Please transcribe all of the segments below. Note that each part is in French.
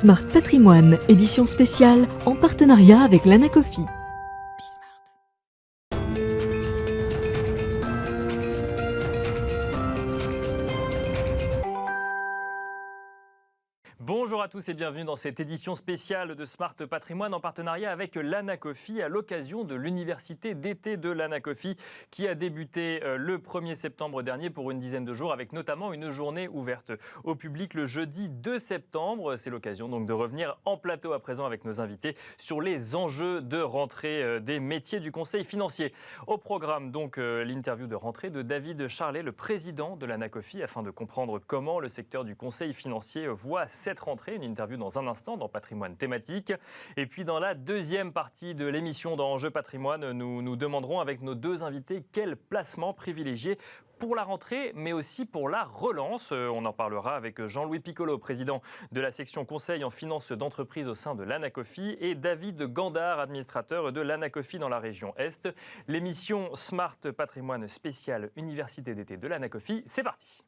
Smart Patrimoine, édition spéciale en partenariat avec l'Anacofi. Bonjour à tous et bienvenue dans cette édition spéciale de Smart Patrimoine en partenariat avec l'Anacofi à l'occasion de l'université d'été de l'Anacofi qui a débuté le 1er septembre dernier pour une dizaine de jours avec notamment une journée ouverte au public le jeudi 2 septembre. C'est l'occasion donc de revenir en plateau à présent avec nos invités sur les enjeux de rentrée des métiers du conseil financier. Au programme donc l'interview de rentrée de David Charlet, le président de l'Anacofi, afin de comprendre comment le secteur du conseil financier voit cette rentrée. Une interview dans un instant dans Patrimoine thématique. Et puis dans la deuxième partie de l'émission dans Enjeux Patrimoine, nous demanderons avec nos deux invités quel placement privilégier pour la rentrée, mais aussi pour la relance. On en parlera avec Jean-Louis Piccolo, président de la section conseil en finance d'entreprise au sein de l'Anacofi, et David Gandard, administrateur de l'Anacofi dans la région Est. L'émission Smart Patrimoine spéciale Université d'été de l'Anacofi, c'est parti.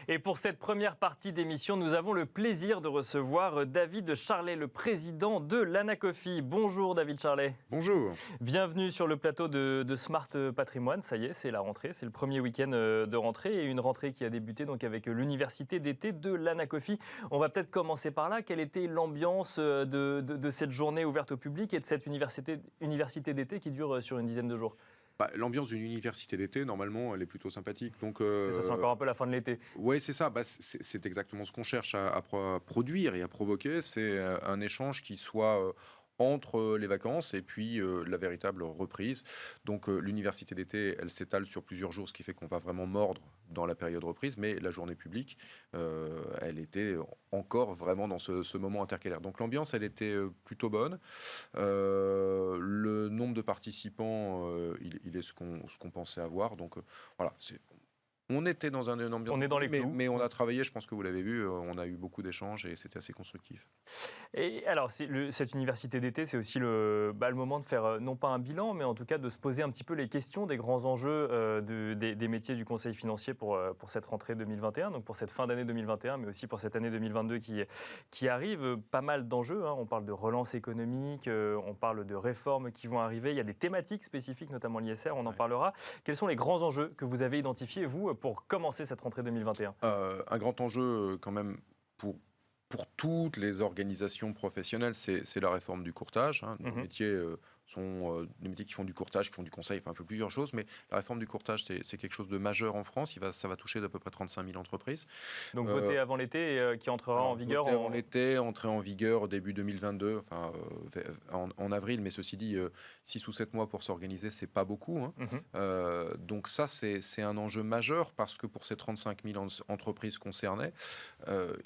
Et pour cette première partie d'émission, nous avons le plaisir de recevoir David Charlet, le président de l'Anacofi. Bonjour David Charlet. Bonjour. Bienvenue sur le plateau de Smart Patrimoine. Ça y est, c'est la rentrée, c'est le premier week-end de rentrée et une rentrée qui a débuté donc avec l'université d'été de l'Anacofi. On va peut-être commencer par là. Quelle était l'ambiance de cette journée ouverte au public et de cette université d'été qui dure sur une dizaine de jours ? L'ambiance d'une université d'été, normalement, elle est plutôt sympathique. Donc, ça sent encore un peu la fin de l'été. Oui, c'est ça. C'est exactement ce qu'on cherche à produire et à provoquer. C'est un échange qui soit entre les vacances et puis la véritable reprise. Donc, l'université d'été, elle s'étale sur plusieurs jours, ce qui fait qu'on va vraiment mordre dans la période reprise. Mais la journée publique, elle était encore vraiment dans ce moment intercalaire. Donc, l'ambiance, elle était plutôt bonne. Le nombre de participants, il est ce qu'on pensait avoir. Donc, voilà, on était dans une ambiance, on est dans les clous. Mais on a travaillé, je pense que vous l'avez vu, on a eu beaucoup d'échanges et c'était assez constructif. Et alors, cette université d'été, c'est aussi le moment de faire, non pas un bilan, mais en tout cas de se poser un petit peu les questions des grands enjeux des métiers du conseil financier pour cette rentrée 2021, donc pour cette fin d'année 2021, mais aussi pour cette année 2022 qui arrive. Pas mal d'enjeux, hein. On parle de relance économique, on parle de réformes qui vont arriver. Il y a des thématiques spécifiques, notamment l'ISR, on en parlera. Quels sont les grands enjeux que vous avez identifiés, vous, pour commencer cette rentrée 2021 ? Un grand enjeu quand même pour toutes les organisations professionnelles, c'est la réforme du courtage. Nos métiers sont des métiers qui font du courtage, qui font du conseil, enfin un peu plusieurs choses, mais la réforme du courtage, c'est quelque chose de majeur en France. Ça va toucher d'à peu près 35 000 entreprises. Donc voté avant l'été et qui entrera en vigueur avant l'été, entrée en vigueur début 2022, enfin en avril, mais ceci dit, 6 ou 7 mois pour s'organiser, c'est pas beaucoup. Donc ça, c'est un enjeu majeur parce que pour ces 35 000 entreprises concernées,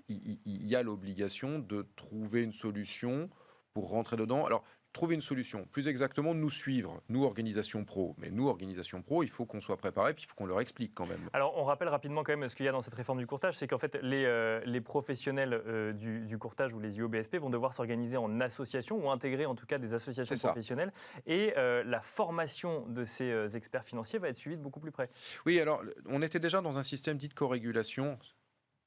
il y a l'obligation de trouver une solution pour rentrer dedans. Alors, trouver une solution, plus exactement nous suivre, nous organisation pro. Mais nous organisation pro, il faut qu'on soit préparé, puis il faut qu'on leur explique quand même. Alors on rappelle rapidement quand même ce qu'il y a dans cette réforme du courtage, c'est qu'en fait les professionnels du courtage ou les IOBSP vont devoir s'organiser en association ou intégrer en tout cas des associations professionnelles et la formation de ces experts financiers va être suivie de beaucoup plus près. Oui, alors on était déjà dans un système dit de co-régulation,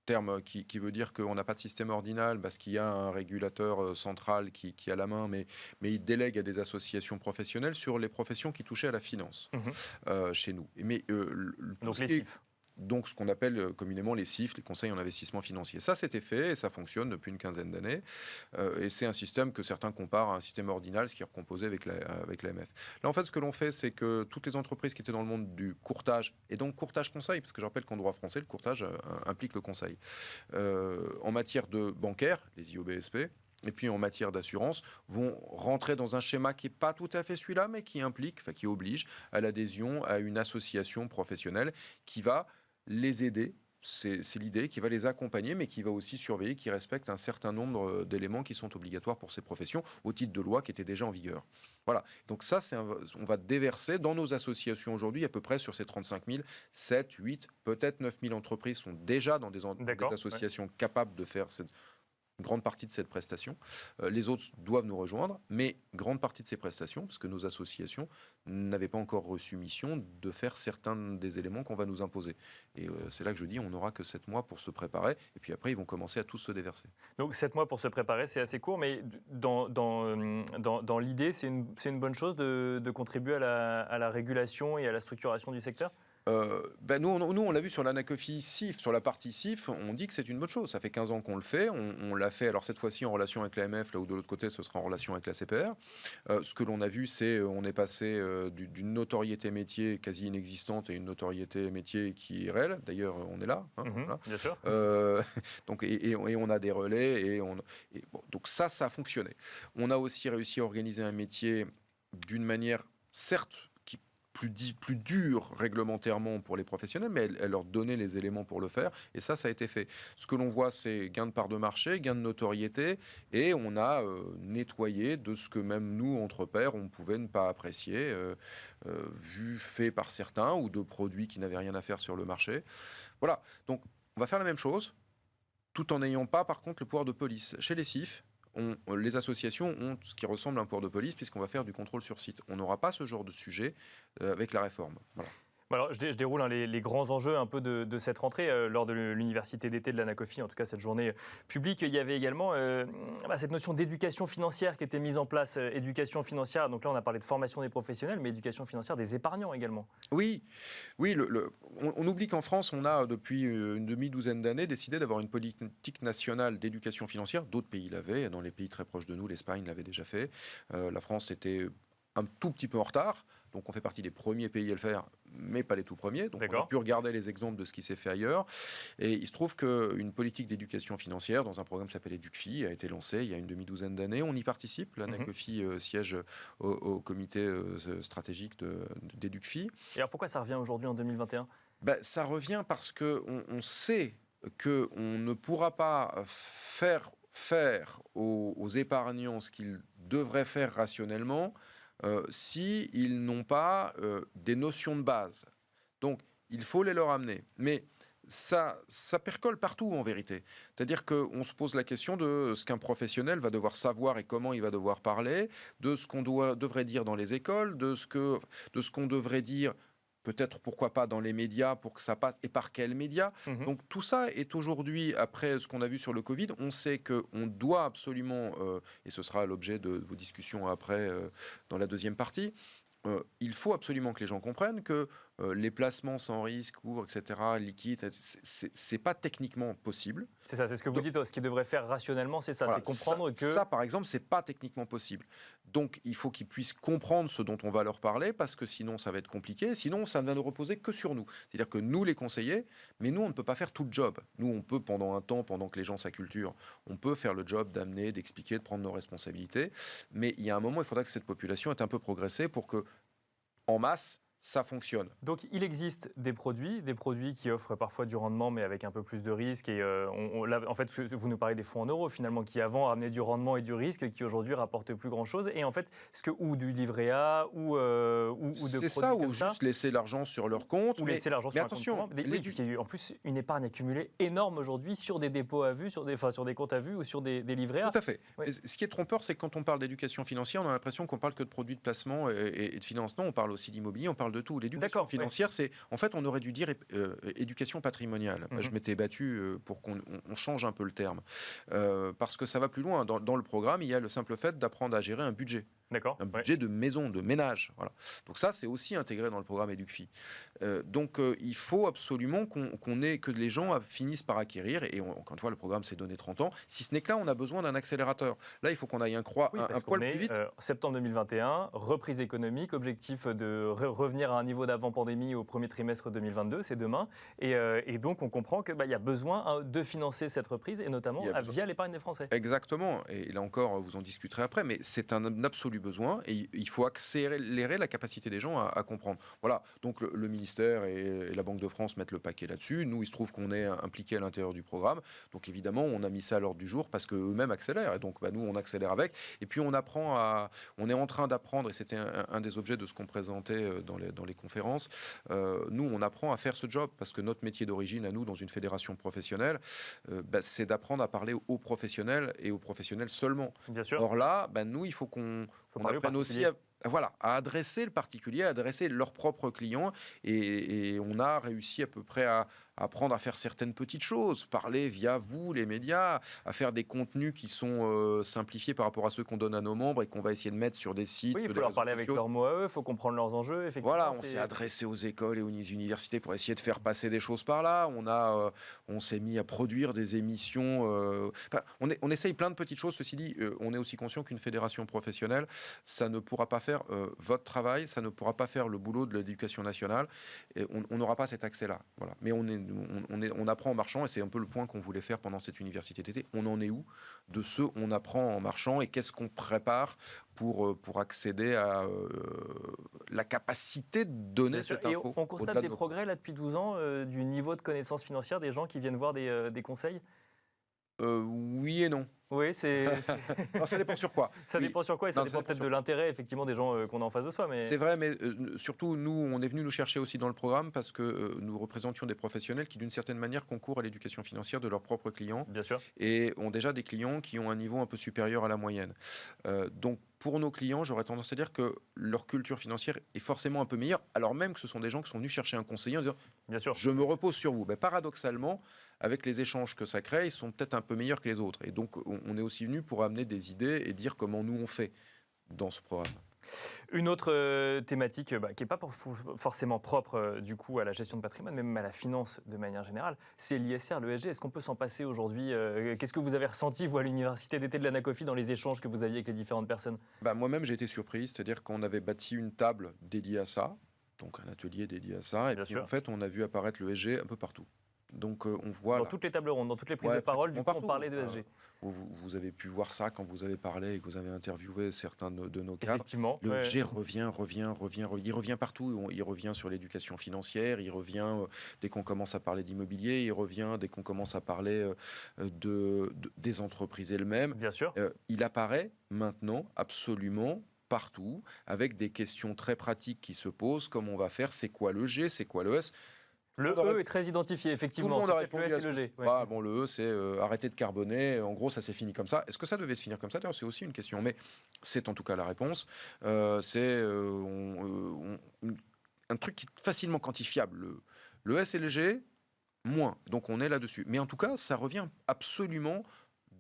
terme qui veut dire qu'on n'a pas de système ordinal parce qu'il y a un régulateur central qui a la main, mais il délègue à des associations professionnelles sur les professions qui touchaient à la finance chez nous. Donc les CIF. Donc, ce qu'on appelle communément les CIF, les conseils en investissement financier. Ça, c'était fait et ça fonctionne depuis une quinzaine d'années. Et c'est un système que certains comparent à un système ordinal, ce qui est recomposé avec l'AMF. Là, en fait, ce que l'on fait, c'est que toutes les entreprises qui étaient dans le monde du courtage, et donc courtage-conseil, parce que je rappelle qu'en droit français, le courtage implique le conseil, en matière de bancaire, les IOBSP, et puis en matière d'assurance, vont rentrer dans un schéma qui n'est pas tout à fait celui-là, mais qui qui oblige à l'adhésion à une association professionnelle qui va les aider, c'est l'idée, qui va les accompagner, mais qui va aussi surveiller, qui respecte un certain nombre d'éléments qui sont obligatoires pour ces professions, au titre de loi qui étaient déjà en vigueur. Voilà, donc ça, on va déverser dans nos associations aujourd'hui, à peu près sur ces 35 000, 7, 8, peut-être 9 000 entreprises sont déjà dans des associations capables de faire grande partie de cette prestation. Les autres doivent nous rejoindre, mais grande partie de ces prestations, parce que nos associations n'avaient pas encore reçu mission de faire certains des éléments qu'on va nous imposer. Et c'est là que je dis, on n'aura que 7 mois pour se préparer, et puis après, ils vont commencer à tous se déverser. Donc 7 mois pour se préparer, c'est assez court, mais dans l'idée, c'est une bonne chose de contribuer à la régulation et à la structuration du secteur ? Nous, on l'a vu sur l'Anacofi CIF, sur la partie CIF, on dit que c'est une bonne chose. Ça fait 15 ans qu'on le fait. On l'a fait, alors cette fois-ci en relation avec l'AMF, là où de l'autre côté, ce sera en relation avec la CPR. Ce que l'on a vu, c'est on est passé d'une notoriété métier quasi inexistante à une notoriété métier qui est réelle. D'ailleurs, on est là. Voilà. Bien sûr. Donc, et on a des relais. Donc ça a fonctionné. On a aussi réussi à organiser un métier d'une manière, certes, plus dur réglementairement pour les professionnels, mais elle leur donnait les éléments pour le faire, et ça a été fait. Ce que l'on voit, c'est gain de part de marché, gain de notoriété, et on a nettoyé de ce que même nous, entre pairs, on pouvait ne pas apprécier, vu fait par certains, ou de produits qui n'avaient rien à faire sur le marché. Voilà, donc on va faire la même chose, tout en n'ayant pas, par contre, le pouvoir de police. Chez les CIF, les associations ont ce qui ressemble à un pouvoir de police puisqu'on va faire du contrôle sur site. On n'aura pas ce genre de sujet avec la réforme. Voilà. Alors, je déroule les grands enjeux un peu de cette rentrée. Lors de l'université d'été de l'Anacofi, en tout cas cette journée publique, il y avait également cette notion d'éducation financière qui était mise en place. Éducation financière, donc là on a parlé de formation des professionnels, mais éducation financière des épargnants également. Oui, on oublie qu'en France, on a depuis une demi-douzaine d'années décidé d'avoir une politique nationale d'éducation financière. D'autres pays l'avaient, dans les pays très proches de nous, l'Espagne l'avait déjà fait. La France était un tout petit peu en retard. Donc on fait partie des premiers pays à le faire, mais pas les tout premiers. Donc on a pu regarder les exemples de ce qui s'est fait ailleurs. Et il se trouve qu'une politique d'éducation financière, dans un programme qui s'appelle EducFi, a été lancée il y a une demi-douzaine d'années. On y participe. L'Anacofi siège au comité stratégique d'EducFi. Et alors pourquoi ça revient aujourd'hui en 2021 ? Ça revient parce qu'on sait qu'on ne pourra pas faire aux épargnants ce qu'ils devraient faire rationnellement s'ils n'ont pas des notions de base. Donc, il faut les leur amener. Mais ça percole partout, en vérité. C'est-à-dire qu'on se pose la question de ce qu'un professionnel va devoir savoir et comment il va devoir parler, de ce qu'on devrait dire dans les écoles, de ce qu'on devrait dire peut-être, pourquoi pas, dans les médias pour que ça passe, et par quels médias. Donc tout ça est aujourd'hui, après ce qu'on a vu sur le Covid, on sait qu'on doit absolument, et ce sera l'objet de vos discussions après, dans la deuxième partie, il faut absolument que les gens comprennent que les placements sans risque, courts, etc., liquides, c'est pas techniquement possible. C'est ça, c'est ce que vous dites, ce qu'ils devraient faire rationnellement, c'est ça, voilà, c'est comprendre que... Ça, par exemple, c'est pas techniquement possible. Donc, il faut qu'ils puissent comprendre ce dont on va leur parler, parce que sinon, ça va être compliqué. Sinon, ça ne va ne reposer que sur nous. C'est-à-dire que nous, les conseillers, mais nous, on ne peut pas faire tout le job. Nous, on peut, pendant un temps, pendant que les gens s'acculturent, on peut faire le job d'amener, d'expliquer, de prendre nos responsabilités. Mais il y a un moment, il faudra que cette population ait un peu progressé pour que, en masse, ça fonctionne. Donc il existe des produits qui offrent parfois du rendement mais avec un peu plus de risque. Et en fait, vous nous parlez des fonds en euros finalement qui avant amenaient du rendement et du risque qui aujourd'hui rapportent plus grand-chose. Et en fait, ou du livret A ou de produits c'est ça, ou ça, juste laisser l'argent sur leur compte. Ou laisser l'argent sur attention, un compte courant. Oui, puisqu'il y a eu en plus une épargne accumulée énorme aujourd'hui sur des dépôts à vue, sur des comptes à vue ou sur des livrets A. Tout à fait. Oui. Ce qui est trompeur, c'est que quand on parle d'éducation financière, on a l'impression qu'on parle que de produits de placement et de financement. On parle aussi d'immobilier, on parle de tout. L'éducation financière, c'est, en fait, on aurait dû dire éducation patrimoniale. Je m'étais battu pour qu'on change un peu le terme. Parce que ça va plus loin. Dans le programme, il y a le simple fait d'apprendre à gérer un budget. Un budget de maison, de ménage. Voilà. Donc ça, c'est aussi intégré dans le programme EducFi. Donc il faut absolument que les gens finissent par acquérir. Et encore une fois, le programme s'est donné 30 ans. Si ce n'est que là, on a besoin d'un accélérateur. Là, il faut qu'on aille un poil plus vite. Septembre 2021, reprise économique, objectif de revenir à un niveau d'avant-pandémie au premier trimestre 2022, c'est demain. Et donc, on comprend qu'il y a besoin de financer cette reprise, et notamment via l'épargne des Français. Exactement. Et là encore, vous en discuterez après, mais c'est un absolu besoin et il faut accélérer la capacité des gens à comprendre. Voilà, donc le ministère et la Banque de France mettent le paquet là-dessus. Nous, il se trouve qu'on est impliqués à l'intérieur du programme. Donc évidemment, on a mis ça à l'ordre du jour parce qu'eux-mêmes accélèrent. Et donc nous, on accélère avec. Et puis on est en train d'apprendre, et c'était un des objets de ce qu'on présentait dans les conférences, nous, on apprend à faire ce job parce que notre métier d'origine, à nous, dans une fédération professionnelle, c'est d'apprendre à parler aux professionnels et aux professionnels seulement. Bien sûr. Or là, nous, il faut qu'on apprenne aussi à adresser le particulier, à adresser leurs propres clients. Et on a réussi à peu près à apprendre à faire certaines petites choses, parler via vous, les médias, à faire des contenus qui sont simplifiés par rapport à ceux qu'on donne à nos membres et qu'on va essayer de mettre sur des sites. Oui, il faut leur parler avec leurs mots à eux, il faut comprendre leurs enjeux. Voilà, on s'est adressé aux écoles et aux universités pour essayer de faire passer des choses par là. On s'est mis à produire des émissions. On essaye plein de petites choses. Ceci dit, on est aussi conscient qu'une fédération professionnelle, ça ne pourra pas faire votre travail, ça ne pourra pas faire le boulot de l'éducation nationale. Et on n'aura pas cet accès-là. Voilà. Mais on apprend en marchant, et c'est un peu le point qu'on voulait faire pendant cette université d'été. On en est où de ce on apprend en marchant et qu'est-ce qu'on prépare pour accéder à la capacité de donner cette info. Et on constate des progrès là depuis 12 ans du niveau de connaissance financière des gens qui viennent voir des conseils. Oui et non. Oui, Alors, ça dépend sur quoi. Ça dépend sur quoi, et ça dépend peut-être de l'intérêt effectivement des gens qu'on a en face de soi. Mais... C'est vrai, mais surtout, nous, on est venu nous chercher aussi dans le programme parce que nous représentions des professionnels qui, d'une certaine manière, concourent à l'éducation financière de leurs propres clients. Bien sûr. Et ont déjà des clients qui ont un niveau un peu supérieur à la moyenne. Donc, pour nos clients, j'aurais tendance à dire que leur culture financière est forcément un peu meilleure, alors même que ce sont des gens qui sont venus chercher un conseiller en disant « Bien sûr. Je me repose sur vous ». Paradoxalement, avec les échanges que ça crée, ils sont peut-être un peu meilleurs que les autres. Et donc, on est aussi venu pour amener des idées et dire comment nous on fait dans ce programme. Une autre thématique qui n'est pas forcément propre du coup à la gestion de patrimoine, mais même à la finance de manière générale, c'est l'ISR, l'ESG. Est-ce qu'on peut s'en passer aujourd'hui? Qu'est-ce que vous avez ressenti, vous, à l'université d'été de l'Anacofi, dans les échanges que vous aviez avec les différentes personnes? Moi-même, j'ai été surpris, c'est-à-dire qu'on avait bâti une table dédiée à ça, donc un atelier dédié à ça, et puis en fait, on a vu apparaître l'ESG un peu partout. Donc on voit dans toutes les tables rondes, dans toutes les prises de parole, du coup, on parlait de ESG. Vous avez pu voir ça quand vous avez parlé et que vous avez interviewé certains de nos cadres. Effectivement. Le ESG il revient partout. Il revient sur l'éducation financière, il revient dès qu'on commence à parler d'immobilier, il revient dès qu'on commence à parler des entreprises elles-mêmes. Bien sûr. Il apparaît maintenant absolument partout, avec des questions très pratiques qui se posent, comme on va faire, c'est quoi le G, c'est quoi le S. Le E est très identifié, effectivement. Tout le monde a répondu le S et le G. Ouais. Le E, c'est arrêter de carboner. En gros, ça s'est fini comme ça. Est-ce que ça devait se finir comme ça? D'ailleurs, c'est aussi une question, mais c'est en tout cas la réponse. C'est un truc qui est facilement quantifiable. Le S et le G, moins. Donc, on est là-dessus. Mais en tout cas, ça revient absolument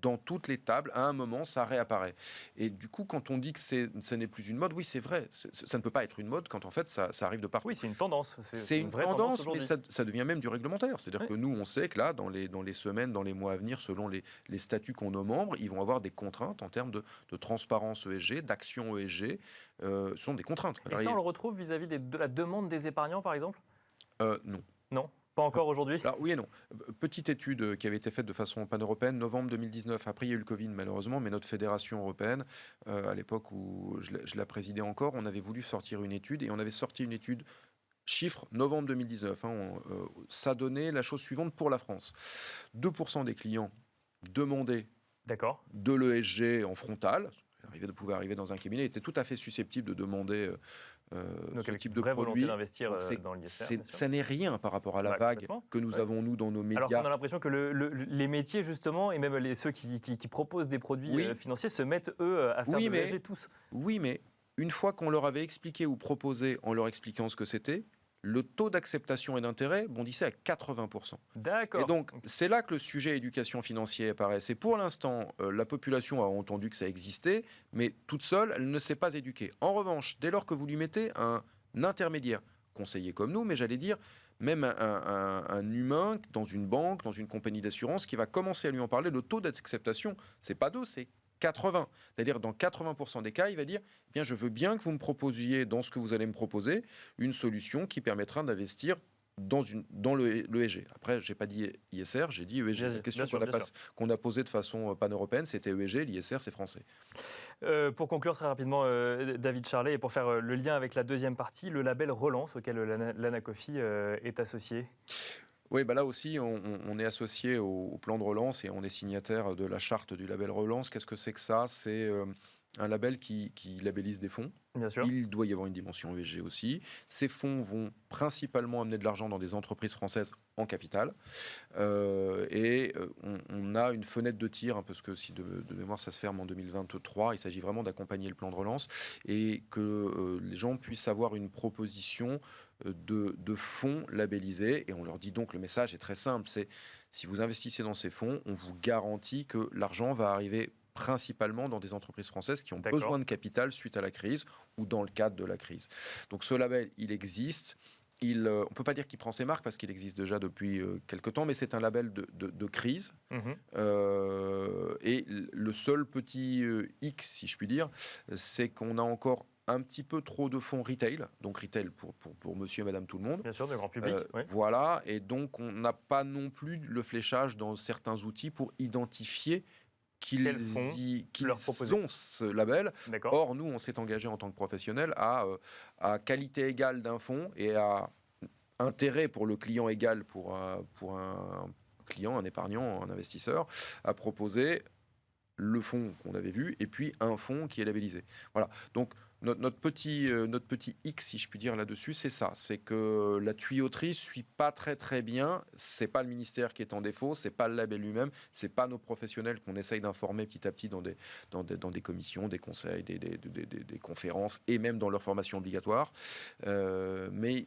dans toutes les tables, à un moment, ça réapparaît. Et du coup, quand on dit que ce n'est plus une mode, oui, c'est vrai. Ça ne peut pas être une mode quand, en fait, ça arrive de partout. Oui, c'est une tendance. C'est une vraie tendance, mais ça devient même du réglementaire. C'est-à-dire que nous, on sait que là, dans les semaines, dans les mois à venir, selon les statuts qu'ont nos membres, ils vont avoir des contraintes en termes de transparence ESG, d'action ESG. Ce sont des contraintes. Et ça, on le retrouve vis-à-vis de la demande des épargnants, par exemple? Non. Non? Pas encore aujourd'hui? Alors oui et non. Petite étude qui avait été faite de façon pan-européenne, novembre 2019. Après, il y a eu le Covid malheureusement, mais notre fédération européenne, à l'époque où je la présidais encore, on avait voulu sortir une étude et on avait sorti une étude chiffre novembre 2019. Ça donnait la chose suivante pour la France. 2% des clients demandaient de l'ESG en frontal. Pouvait arriver dans un cabinet, étaient tout à fait susceptibles de demander ce type de produit. D'investir dans l'ISR. Ça n'est rien par rapport à la vague que nous avons, nous, dans nos médias. Alors qu'on a l'impression que les métiers, justement, et même ceux qui proposent des produits financiers, se mettent, eux, à faire de l'ESG tous. Oui, mais une fois qu'on leur avait expliqué ou proposé, en leur expliquant ce que c'était, le taux d'acceptation et d'intérêt bondissait à 80%. D'accord. Et donc, c'est là que le sujet éducation financière apparaît. C'est pour l'instant, la population a entendu que ça existait, mais toute seule, elle ne s'est pas éduquée. En revanche, dès lors que vous lui mettez un intermédiaire, conseiller comme nous, mais j'allais dire, même un humain dans une banque, dans une compagnie d'assurance, qui va commencer à lui en parler, le taux d'acceptation, c'est pas 2, c'est 80. C'est-à-dire, dans 80% des cas, il va dire eh « bien, je veux bien que vous me proposiez, dans ce que vous allez me proposer, une solution qui permettra d'investir dans le ESG. Après, je n'ai pas dit ISR, j'ai dit ESG. La question qu'on a posée de façon pan-européenne, c'était ESG, l'ISR, c'est français. Pour conclure très rapidement, David Charlet, et pour faire le lien avec la deuxième partie, le label Relance auquel l'Anacofi est associé. Oui, là aussi, on est associé au plan de relance et on est signataire de la charte du label Relance. Qu'est-ce que c'est que ça ? C'est un label qui labellise des fonds. Bien sûr. Il doit y avoir une dimension ESG aussi. Ces fonds vont principalement amener de l'argent dans des entreprises françaises en capital. On a une fenêtre de tir, parce que si de mémoire ça se ferme en 2023, il s'agit vraiment d'accompagner le plan de relance et que les gens puissent avoir une proposition de fonds labellisés. Et on leur dit donc, le message est très simple, c'est si vous investissez dans ces fonds, on vous garantit que l'argent va arriver principalement dans des entreprises françaises qui ont besoin de capital suite à la crise ou dans le cadre de la crise. Donc ce label, il existe. On ne peut pas dire qu'il prend ses marques parce qu'il existe déjà depuis quelques temps, mais c'est un label de crise. Et le seul petit hic, si je puis dire, c'est qu'on a encore un petit peu trop de fonds retail, donc retail pour monsieur et madame tout le monde. Bien sûr, de grand public. Oui. Voilà, et donc on n'a pas non plus le fléchage dans certains outils pour identifier qu'ils ont ce label. Or, nous, on s'est engagé en tant que professionnel à qualité égale d'un fonds et à intérêt pour le client égal pour un client, un épargnant, un investisseur, à proposer le fonds qu'on avait vu et puis un fonds qui est labellisé. Voilà. Donc, notre petit X, si je puis dire là-dessus, c'est ça. C'est que la tuyauterie ne suit pas très très bien. C'est pas le ministère qui est en défaut, c'est pas le label lui-même, c'est pas nos professionnels qu'on essaye d'informer petit à petit dans des commissions, des conseils, des conférences et même dans leur formation obligatoire. Mais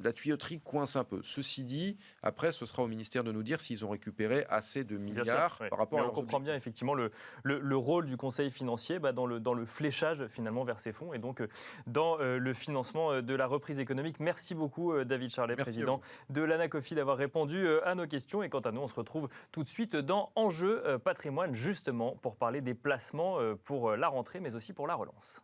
la tuyauterie coince un peu. Ceci dit, après, ce sera au ministère de nous dire s'ils ont récupéré assez de milliards par rapport à leurs on comprend bien effectivement le rôle du conseil financier dans le fléchage finalement vers ces fonds et donc dans le financement de la reprise économique. Merci beaucoup David Charlet, président de l'Anacofi, d'avoir répondu à nos questions. Et quant à nous, on se retrouve tout de suite dans Enjeu patrimoine, justement pour parler des placements pour la rentrée, mais aussi pour la relance.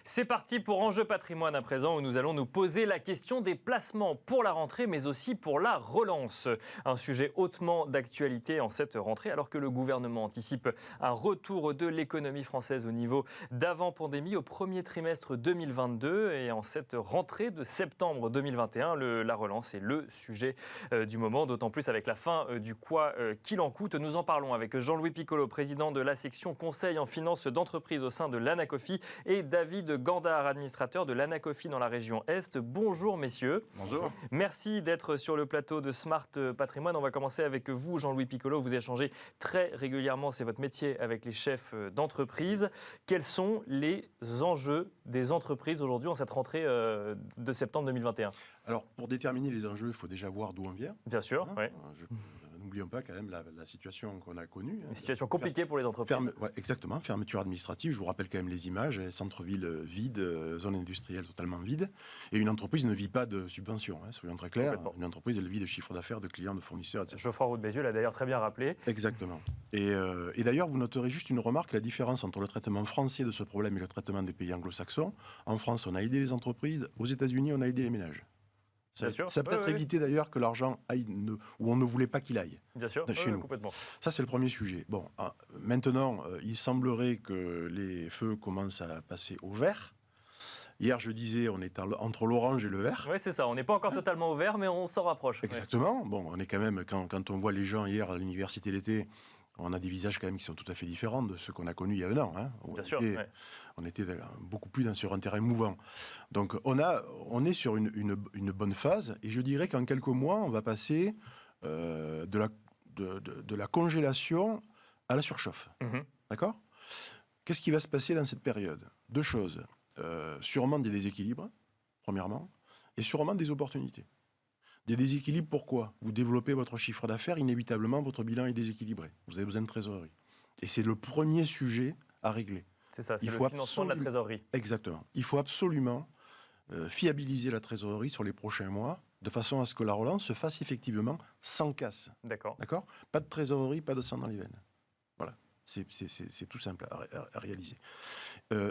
C'est parti pour Enjeu patrimoine à présent, où nous allons nous poser la question des placements pour la rentrée, mais aussi pour la relance. Un sujet hautement d'actualité en cette rentrée, alors que le gouvernement anticipe un retour de l'économie française au niveau d'avant-pandémie au premier trimestre 2022. Et en cette rentrée de septembre 2021, la relance est le sujet du moment, d'autant plus avec la fin du quoi qu'il en coûte. Nous en parlons avec Jean-Louis Piccolo, président de la section conseil en finance d'entreprise au sein de l'Anacofi, et David Gandard, administrateur de l'Anacofi dans la région Est. Bonjour messieurs. Bonjour. Merci d'être sur le plateau de Smart Patrimoine. On va commencer avec vous, Jean-Louis Piccolo. Vous échangez très régulièrement, c'est votre métier, avec les chefs d'entreprise. Quels sont les enjeux des entreprises aujourd'hui en cette rentrée de septembre 2021 ? Alors, pour déterminer les enjeux, il faut déjà voir d'où on vient. Bien sûr, oui. N'oublions pas quand même la situation qu'on a connue. Une situation compliquée pour les entreprises. Exactement, fermeture administrative. Je vous rappelle quand même les images, centre-ville vide, zone industrielle totalement vide. Et une entreprise ne vit pas de subventions, soyons très clairs. Une entreprise, elle vit de chiffre d'affaires, de clients, de fournisseurs, etc. Geoffroy Roux de Bézieux l'a d'ailleurs très bien rappelé. Exactement. Et d'ailleurs, vous noterez juste une remarque, la différence entre le traitement français de ce problème et le traitement des pays anglo-saxons. En France, on a aidé les entreprises. Aux États-Unis, on a aidé les ménages. Ça a peut-être évité d'ailleurs que l'argent aille où on ne voulait pas qu'il aille. Bien sûr, chez nous. complètement. Ça, c'est le premier sujet. Bon, maintenant, il semblerait que les feux commencent à passer au vert. Hier, je disais, on est entre l'orange et le vert. Oui, c'est ça. On n'est pas encore totalement au vert, mais on s'en rapproche. Exactement. Bon, on est quand même, quand on voit les gens hier à l'université l'été, on a des visages quand même qui sont tout à fait différents de ceux qu'on a connus il y a un an. Bien sûr. On était beaucoup plus sur un terrain mouvant. Donc on est sur une bonne phase. Et je dirais qu'en quelques mois, on va passer de la congélation à la surchauffe. D'accord ? Qu'est-ce qui va se passer dans cette période ? Deux choses. Sûrement des déséquilibres, premièrement, et sûrement des opportunités. Des déséquilibres, pourquoi ? Vous développez votre chiffre d'affaires, inévitablement, votre bilan est déséquilibré. Vous avez besoin de trésorerie. Et c'est le premier sujet à régler. C'est ça, c'est le financement de la trésorerie. Exactement. Il faut absolument fiabiliser la trésorerie sur les prochains mois, de façon à ce que la relance se fasse effectivement sans casse. D'accord. Pas de trésorerie, pas de sang dans les veines. Voilà. C'est tout simple à réaliser.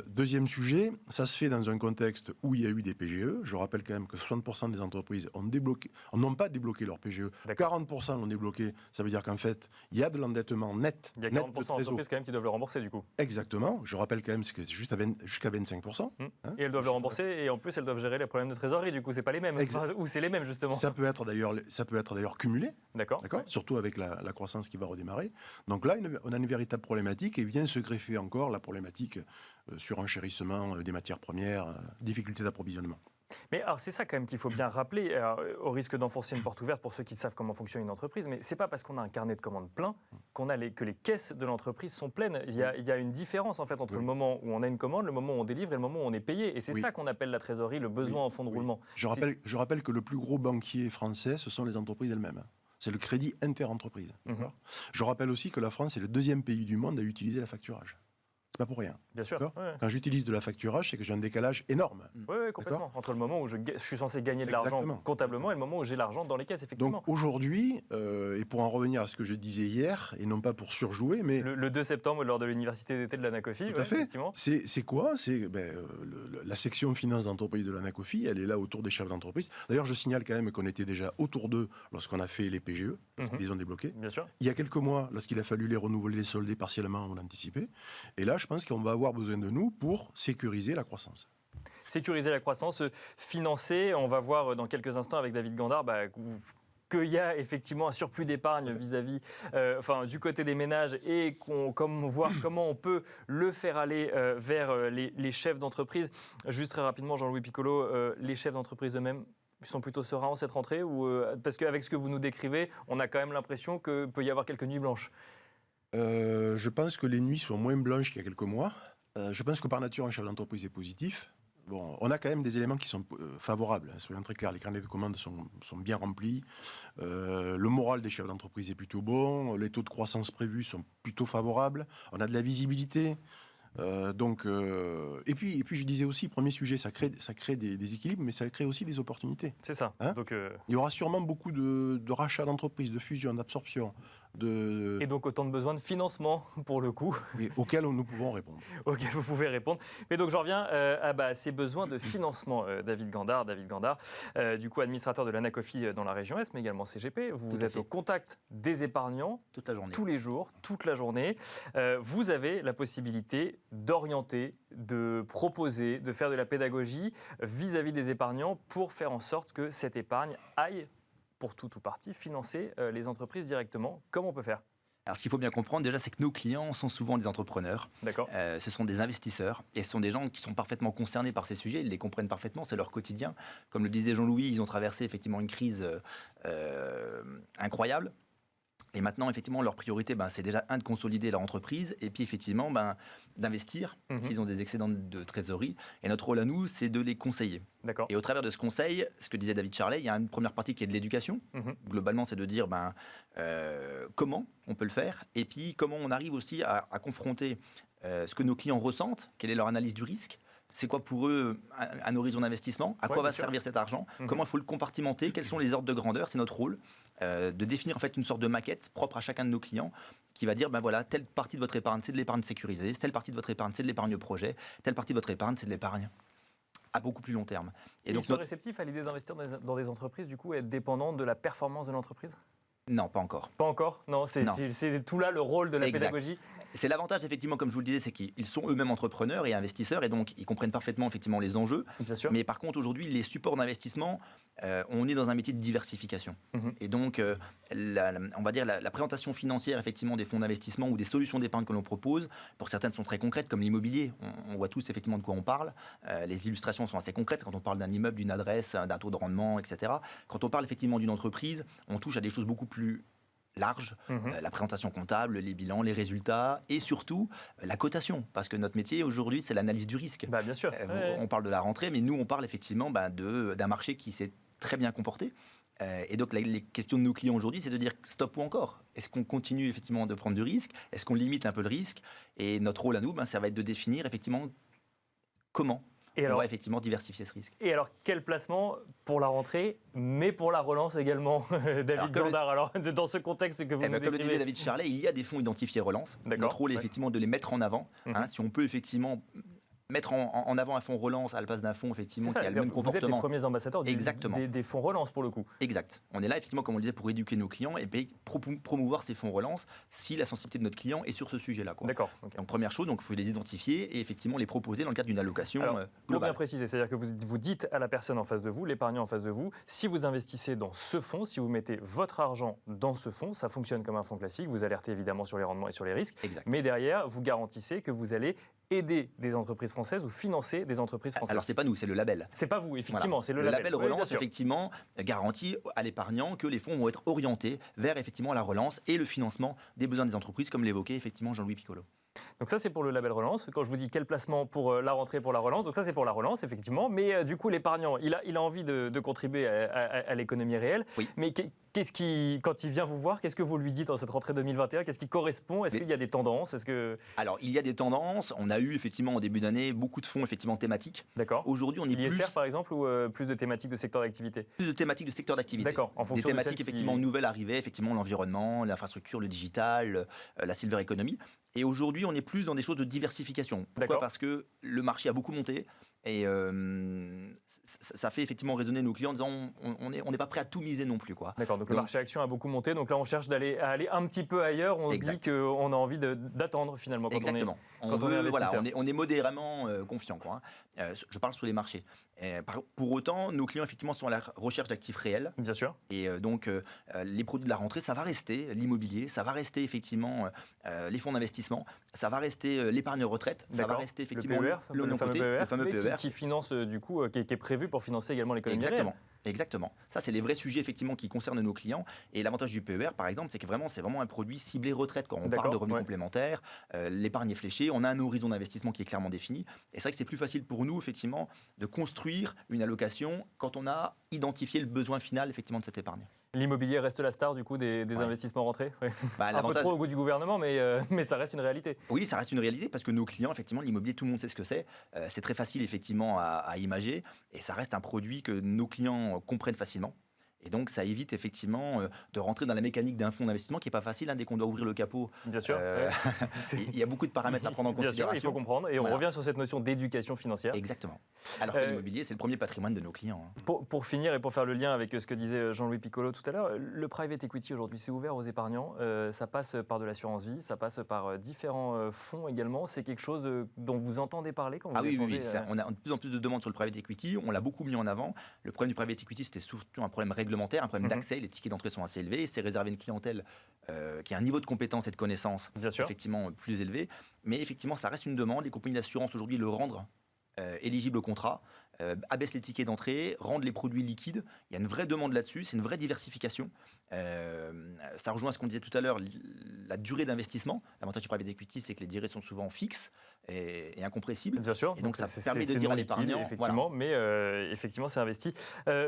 Deuxième sujet, ça se fait dans un contexte où il y a eu des PGE. Je rappelle quand même que 60% des entreprises n'ont pas débloqué leur PGE. D'accord. 40% l'ont débloqué. Ça veut dire qu'en fait, il y a de l'endettement net. Il y a net 40% de trésor. d'entreprises quand même qui doivent le rembourser du coup. Exactement. Je rappelle quand même que c'est jusqu'à 25%. Et elles doivent le rembourser et en plus elles doivent gérer les problèmes de trésorerie. Du coup, c'est pas les mêmes. Ou c'est les mêmes justement. Ça peut être d'ailleurs cumulé. D'accord. D'accord. Surtout avec la croissance qui va redémarrer. Donc là, on a une véritable problématique et vient se greffer encore la problématique surenchérissement des matières premières, difficultés d'approvisionnement. Mais alors c'est ça quand même qu'il faut bien rappeler, alors, au risque d'enfoncer une porte ouverte pour ceux qui savent comment fonctionne une entreprise, mais c'est pas parce qu'on a un carnet de commandes plein que les caisses de l'entreprise sont pleines. Il y a une différence en fait entre le moment où on a une commande, le moment où on délivre et le moment où on est payé. Et c'est ça qu'on appelle la trésorerie, le besoin en fonds de roulement. Je rappelle que le plus gros banquier français, ce sont les entreprises elles-mêmes. C'est le crédit inter-entreprise. Je rappelle aussi que la France est le deuxième pays du monde à utiliser la facturage. C'est pas pour rien. Bien sûr. Ouais. Quand j'utilise de la facturage, c'est que j'ai un décalage énorme. Oui, complètement. Entre le moment où je suis censé gagner de l'argent comptablement et le moment où j'ai l'argent dans les caisses, effectivement. Donc aujourd'hui, et pour en revenir à ce que je disais hier, et non pas pour surjouer, mais... Le 2 septembre, lors de l'université d'été de l'Anacofi. Tout à fait. C'est quoi ? C'est la section finance d'entreprise de l'Anacofi, elle est là autour des chefs d'entreprise. D'ailleurs, je signale quand même qu'on était déjà autour d'eux lorsqu'on a fait les PGE, ils ont débloqué. Bien sûr. Il y a quelques mois, lorsqu'il a fallu les renouveler, les solder partiellement, on l'a anticipé. Et là, je pense qu'on va avoir besoin de nous pour sécuriser la croissance. Sécuriser la croissance, financer. On va voir dans quelques instants avec David Gandard qu'il y a effectivement un surplus d'épargne vis-à-vis, du côté des ménages et voir comment on peut le faire aller vers les chefs d'entreprise. Juste très rapidement, Jean-Louis Piccolo, les chefs d'entreprise eux-mêmes sont plutôt sereins en cette rentrée parce qu'avec ce que vous nous décrivez, on a quand même l'impression qu'il peut y avoir quelques nuits blanches. Je pense que les nuits sont moins blanches qu'il y a quelques mois. Je pense que par nature, un chef d'entreprise est positif. Bon, on a quand même des éléments qui sont favorables. Soyons très clairs, les carnets de commandes sont bien remplis. Le moral des chefs d'entreprise est plutôt bon. Les taux de croissance prévus sont plutôt favorables. On a de la visibilité. Et puis je disais aussi, premier sujet, ça crée des équilibres, mais ça crée aussi des opportunités. C'est ça. Donc, il y aura sûrement beaucoup de rachats d'entreprises, de fusions, d'absorptions. Et donc autant de besoins de financement pour le coup. Et auxquels nous pouvons répondre. Auxquels vous pouvez répondre. Mais donc j'en reviens à ces besoins de financement, David Gandard, du coup administrateur de l'Anacofi dans la région Est, mais également CGP. Vous êtes au contact des épargnants toute la journée, tous les jours, toute la journée. Vous avez la possibilité d'orienter, de proposer, de faire de la pédagogie vis-à-vis des épargnants pour faire en sorte que cette épargne aille pour tout ou partie, financer les entreprises directement. Comment on peut faire ? Alors, ce qu'il faut bien comprendre, déjà, c'est que nos clients sont souvent des entrepreneurs. D'accord. Ce sont des investisseurs et ce sont des gens qui sont parfaitement concernés par ces sujets. Ils les comprennent parfaitement, c'est leur quotidien. Comme le disait Jean-Louis, ils ont traversé effectivement une crise incroyable. Et maintenant, effectivement, leur priorité, c'est déjà, de consolider leur entreprise et puis, effectivement, d'investir s'ils ont des excédents de trésorerie. Et notre rôle à nous, c'est de les conseiller. D'accord. Et au travers de ce conseil, ce que disait David Charlet, il y a une première partie qui est de l'éducation. Globalement, c'est de dire comment on peut le faire et puis comment on arrive aussi à confronter ce que nos clients ressentent, quelle est leur analyse du risque. C'est quoi pour eux un horizon d'investissement ? À quoi va servir cet argent ? Comment il faut le compartimenter ? Quels sont les ordres de grandeur ? C'est notre rôle de définir en fait une sorte de maquette propre à chacun de nos clients qui va dire voilà, telle partie de votre épargne, c'est de l'épargne sécurisée, telle partie de votre épargne, c'est de l'épargne projet, telle partie de votre épargne, c'est de l'épargne à beaucoup plus long terme. Et donc, ils sont réceptifs à l'idée d'investir dans des entreprises, du coup, et être dépendants de la performance de l'entreprise ? Non, pas encore. Pas encore ? Non, c'est tout là le rôle de la pédagogie. C'est l'avantage, effectivement, comme je vous le disais, c'est qu'ils sont eux-mêmes entrepreneurs et investisseurs et donc ils comprennent parfaitement, effectivement, les enjeux. Bien sûr. Mais par contre, aujourd'hui, les supports d'investissement, on est dans un métier de diversification. Et donc, on va dire la présentation financière, effectivement, des fonds d'investissement ou des solutions d'épargne que l'on propose, pour certaines sont très concrètes, comme l'immobilier. On voit tous, effectivement, de quoi on parle. Les illustrations sont assez concrètes quand on parle d'un immeuble, d'une adresse, d'un taux de rendement, etc. Quand on parle, effectivement, d'une entreprise, on touche à des choses beaucoup plus large, la présentation comptable, les bilans, les résultats et surtout la cotation. Parce que notre métier aujourd'hui, c'est l'analyse du risque. Bien sûr. On parle de la rentrée, mais nous, on parle effectivement d'un marché qui s'est très bien comporté. Et donc, les questions de nos clients aujourd'hui, c'est de dire stop ou encore. Est-ce qu'on continue effectivement de prendre du risque ? Est-ce qu'on limite un peu le risque ? Et notre rôle à nous, ça va être de définir effectivement comment Et on va effectivement diversifier ce risque. Et alors, quel placement pour la rentrée, mais pour la relance également, David Gandard, alors, dans ce contexte que vous nous Comme le décrivez? disait David Charlet, il y a des fonds identifiés relance. D'accord. Notre rôle est effectivement de les mettre en avant. Si on peut effectivement mettre en avant un fonds relance à la place d'un fonds effectivement C'est ça, qui a le même vous êtes comportement. les premiers ambassadeurs Exactement. des fonds relance pour le coup. Exact. On est là effectivement, comme on le disait, pour éduquer nos clients et puis promouvoir ces fonds relance si la sensibilité de notre client est sur ce sujet-là. D'accord. Okay. Donc première chose, il faut les identifier et effectivement les proposer dans le cadre d'une allocation globale. Pour bien préciser, c'est-à-dire que vous dites à la personne en face de vous, l'épargnant en face de vous, si vous investissez dans ce fonds, si vous mettez votre argent dans ce fonds, ça fonctionne comme un fonds classique, vous alertez évidemment sur les rendements et sur les risques, exact. Mais derrière, vous garantissez que vous allez aider des entreprises françaises ou financer des entreprises françaises. Alors c'est pas nous, c'est le label. C'est pas vous, effectivement, voilà. C'est le label oui, relance effectivement garantit à l'épargnant que les fonds vont être orientés vers effectivement la relance et le financement des besoins des entreprises, comme l'évoquait effectivement Jean-Louis Piccolo. Donc ça, c'est pour le label relance. Quand je vous dis quel placement pour la rentrée pour la relance, donc ça, c'est pour la relance, effectivement. Mais du coup, l'épargnant, il a envie de contribuer à l'économie réelle. Oui. Mais quand il vient vous voir, qu'est-ce que vous lui dites en cette rentrée 2021? Qu'est-ce qui correspond? Est-ce qu'il y a des tendances? Alors, il y a des tendances. On a eu effectivement en début d'année beaucoup de fonds effectivement thématiques. D'accord. Aujourd'hui, on est l'ISR, par exemple, ou plus de thématiques de secteur d'activité? Plus de thématiques de secteur d'activité. D'accord. En fonction des thématiques effectivement nouvelles arrivées, effectivement l'environnement, l'infrastructure, le digital, la silver economy. Et aujourd'hui, on est plus dans des choses de diversification. Pourquoi? Parce que le marché a beaucoup monté et ça fait effectivement raisonner nos clients en disant on n'est pas prêt à tout miser non plus. D'accord, donc le marché action a beaucoup monté, donc là on cherche à aller un petit peu ailleurs, on dit qu'on a envie d'attendre finalement. Exactement. On est modérément confiant. Je parle sur les marchés. Pour autant, nos clients effectivement sont à la recherche d'actifs réels. Bien sûr. Et donc les produits de la rentrée, ça va rester l'immobilier, ça va rester effectivement les fonds d'investissement, ça va rester l'épargne retraite, ça va rester effectivement le fameux PER. PER. Qui finance du coup, qui est prévu pour financer également l'économie réelle. Exactement. Ça, c'est les vrais sujets effectivement qui concernent nos clients. Et l'avantage du PER, par exemple, c'est que c'est vraiment un produit ciblé retraite. Quand on parle de revenus complémentaires, l'épargne est fléchée, on a un horizon d'investissement qui est clairement défini. Et c'est vrai que c'est plus facile pour nous, effectivement, de construire une allocation quand on a identifié le besoin final, effectivement, de cette épargne. L'immobilier reste la star du coup des investissements rentrés. Un peu trop au goût du gouvernement, mais ça reste une réalité. Oui, ça reste une réalité parce que nos clients, effectivement, l'immobilier, tout le monde sait ce que c'est. C'est très facile, effectivement, à imager. Et ça reste un produit que nos clients comprennent facilement. Et donc, ça évite effectivement de rentrer dans la mécanique d'un fonds d'investissement qui n'est pas facile dès qu'on doit ouvrir le capot. Bien sûr. Il y a beaucoup de paramètres à prendre en considération. Bien sûr, il faut comprendre. Et on revient sur cette notion d'éducation financière. Exactement. Alors que l'immobilier, c'est le premier patrimoine de nos clients. Pour finir et pour faire le lien avec ce que disait Jean-Louis Piccolo tout à l'heure, le private equity aujourd'hui, c'est ouvert aux épargnants. Ça passe par de l'assurance vie, ça passe par différents fonds également. C'est quelque chose dont vous entendez parler quand vous échangez? Oui. On a de plus en plus de demandes sur le private equity. On l'a beaucoup mis en avant. Le problème du private equity, c'était surtout un problème réglementaire, un problème d'accès. Les tickets d'entrée sont assez élevés. C'est réservé à une clientèle qui a un niveau de compétence et de connaissance effectivement plus élevé. Mais effectivement, ça reste une demande. Les compagnies d'assurance aujourd'hui le rendent éligible au contrat, abaissent les tickets d'entrée, rendent les produits liquides. Il y a une vraie demande là-dessus. C'est une vraie diversification. Ça rejoint ce qu'on disait tout à l'heure, la durée d'investissement. L'avantage du private equity, c'est que les durées sont souvent fixes et incompressibles. Bien sûr. Et donc ça permet de dire à l'épargnant, effectivement, mais effectivement, c'est investi.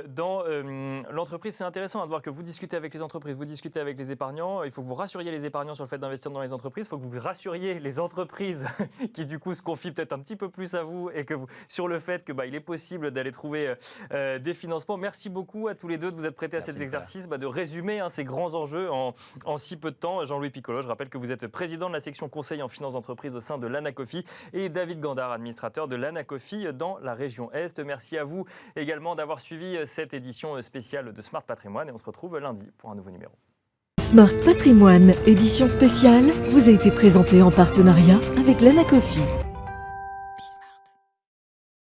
Dans l'entreprise, c'est intéressant de voir que vous discutez avec les entreprises, vous discutez avec les épargnants. Il faut que vous rassuriez les épargnants sur le fait d'investir dans les entreprises. Il faut que vous rassuriez les entreprises qui, du coup, se confient peut-être un petit peu plus à vous et que sur le fait qu'il est possible d'aller trouver des financements. Merci beaucoup à tous les deux de vous être prêtés à cet exercice, de résumer ces grands enjeux en si peu de temps. Jean-Louis Piccolo, je rappelle que vous êtes président de la section conseil en finance d'entreprise au sein de l'Anacofi, et David Gandard, administrateur de l'Anacofi dans la région Est. Merci à vous également d'avoir suivi cette édition spéciale de Smart Patrimoine et on se retrouve lundi pour un nouveau numéro. Smart Patrimoine, édition spéciale, vous a été présenté en partenariat avec l'Anacofi.